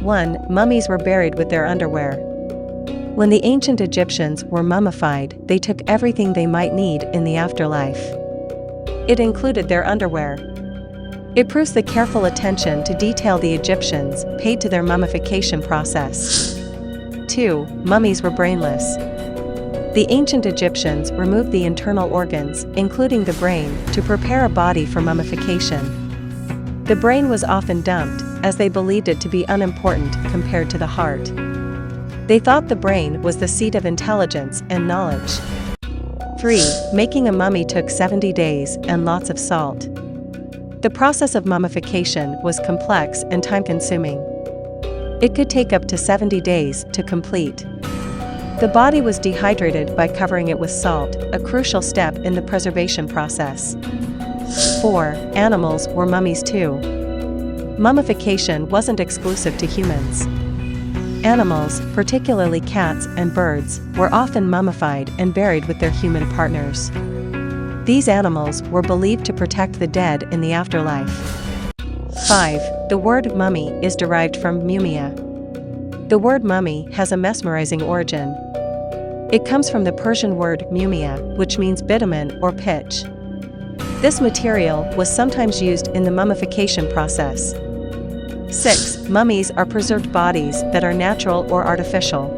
1. Mummies were buried with their underwear. When the ancient Egyptians were mummified, they took everything they might need in the afterlife. It included their underwear. It proves the careful attention to detail the Egyptians paid to their mummification process. 2. Mummies were brainless. The ancient Egyptians removed the internal organs, including the brain, to prepare a body for mummification. The brain was often dumped, as they believed it to be unimportant compared to the heart. They thought the brain was the seat of intelligence and knowledge. 3. Making a mummy took 70 days and lots of salt. The process of mummification was complex and time-consuming. It could take up to 70 days to complete. The body was dehydrated by covering it with salt, a crucial step in the preservation process. 4. Animals were mummies too. Mummification wasn't exclusive to humans. Animals, particularly cats and birds, were often mummified and buried with their human partners. These animals were believed to protect the dead in the afterlife. 5. The word mummy is derived from mumia. The word mummy has a mesmerizing origin. It comes from the Persian word mumia, which means bitumen or pitch. This material was sometimes used in the mummification process. 6. Mummies are preserved bodies that are natural or artificial.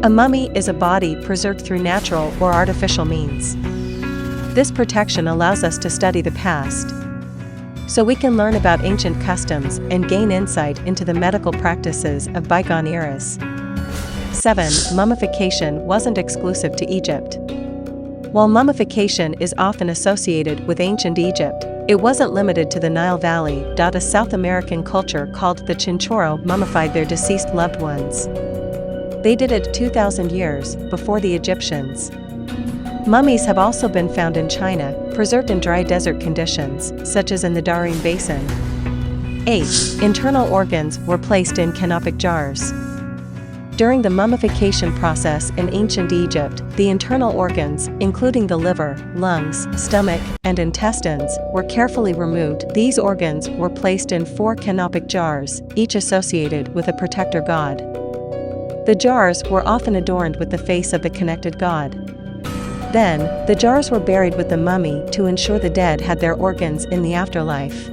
A mummy is a body preserved through natural or artificial means. This protection allows us to study the past, so we can learn about ancient customs and gain insight into the medical practices of bygone eras. 7. Mummification wasn't exclusive to Egypt. While mummification is often associated with ancient Egypt, it wasn't limited to the Nile Valley. A South American culture called the Chinchorro mummified their deceased loved ones. They did it 2,000 years before the Egyptians. Mummies have also been found in China, preserved in dry desert conditions, such as in the Darien Basin. 8. Internal organs were placed in canopic jars. During the mummification process in ancient Egypt, the internal organs, including the liver, lungs, stomach, and intestines, were carefully removed. These organs were placed in 4 canopic jars, each associated with a protector god. The jars were often adorned with the face of the connected god. Then, the jars were buried with the mummy to ensure the dead had their organs in the afterlife.